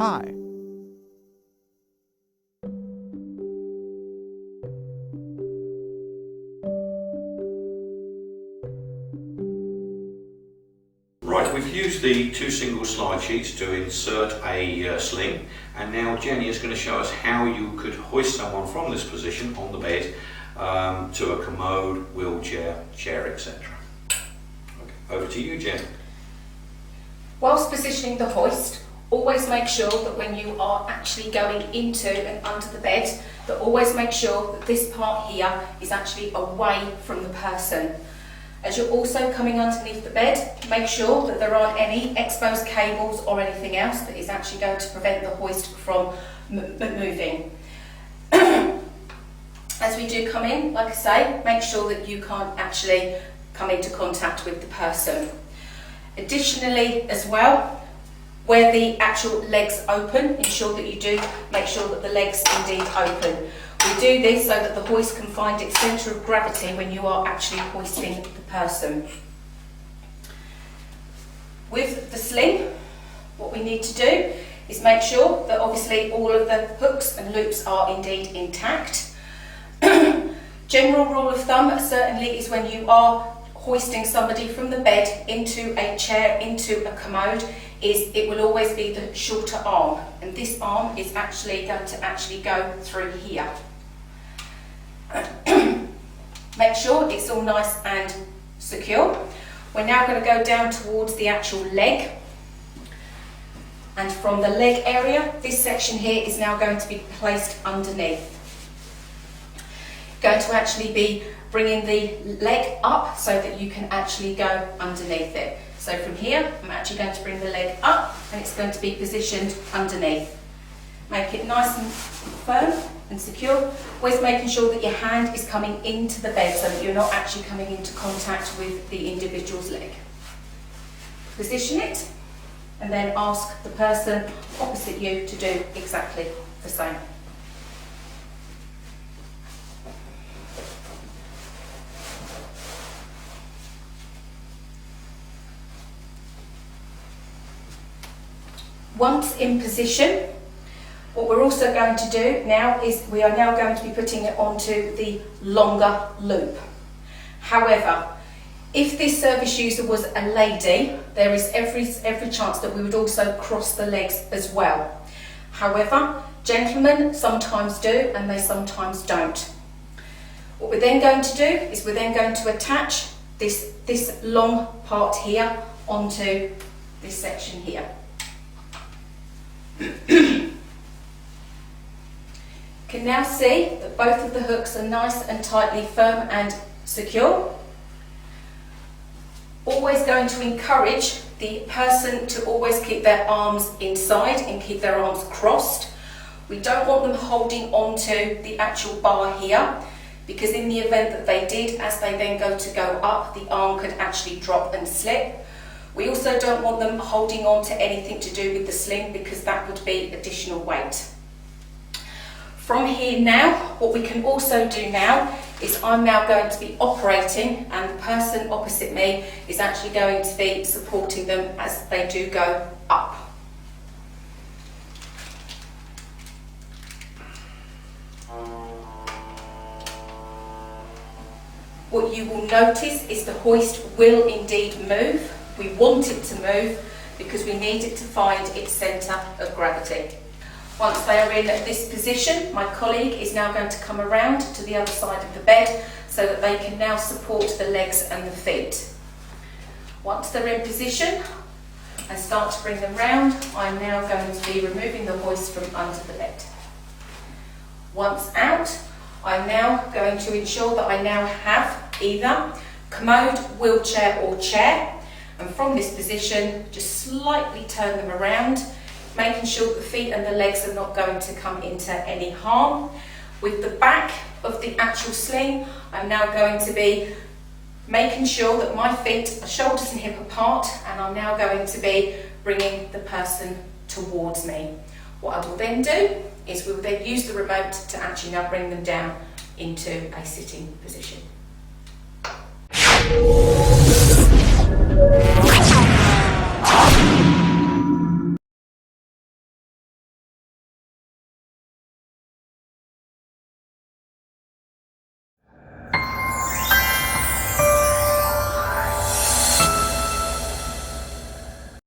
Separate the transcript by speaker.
Speaker 1: high.
Speaker 2: Right, we've used the 2 single slide sheets to insert a sling, and now Jenny is going to show us how you could hoist someone from this position on the bed to a commode, wheelchair, chair, etc. Okay, over to you, Jenny.
Speaker 3: Whilst positioning the hoist, always make sure that when you are actually going into and under the bed, that always make sure that this part here is actually away from the person. As you're also coming underneath the bed, make sure that there aren't any exposed cables or anything else that is actually going to prevent the hoist from moving. As we do come in, like I say, make sure that you can't actually come into contact with the person. Additionally, as well, where the actual legs open, ensure that you do make sure that the legs indeed open. We do this so that the hoist can find its centre of gravity when you are actually hoisting the person. With the sling, what we need to do is make sure that obviously all of the hooks and loops are indeed intact. General rule of thumb certainly is when you are hoisting somebody from the bed into a chair, into a commode, is it will always be the shorter arm, and this arm is actually going to go through here. Make sure it's all nice and secure. We're now going to go down towards the actual leg, and from the leg area, this section here is now going to be placed underneath. Going to actually be bringing the leg up so that you can actually go underneath it. So from here, I'm actually going to bring the leg up and it's going to be positioned underneath. Make it nice and firm and secure, always making sure that your hand is coming into the bed so that you're not actually coming into contact with the individual's leg. Position it and then ask the person opposite you to do exactly the same. Once in position, what we're also going to do now is we are now going to be putting it onto the longer loop. However, if this service user was a lady, there is every chance that we would also cross the legs as well. However, gentlemen sometimes do and they sometimes don't. What we're then going to do is we're then going to attach this long part here onto this section here. Can now see that both of the hooks are nice and tightly firm and secure. Always going to encourage the person to always keep their arms inside and keep their arms crossed. We don't want them holding onto the actual bar here, because in the event that they did, as they then go up, the arm could actually drop and slip. We also don't want them holding on to anything to do with the sling, because that would be additional weight. From here now, what we can also do now is I'm now going to be operating and the person opposite me is actually going to be supporting them as they do go up. What you will notice is the hoist will indeed move. We want it to move because we need it to find its centre of gravity. Once they are in this position, my colleague is now going to come around to the other side of the bed so that they can now support the legs and the feet. Once they're in position and start to bring them round, I'm now going to be removing the hoist from under the bed. Once out, I'm now going to ensure that I now have either commode, wheelchair or chair, and from this position just slightly turn them around, making sure that the feet and the legs are not going to come into any harm. With the back of the actual sling, I'm now going to be making sure that my feet are shoulders and hip apart, and I'm now going to be bringing the person towards me. What I will then do is we will then use the remote to actually now bring them down into a sitting position.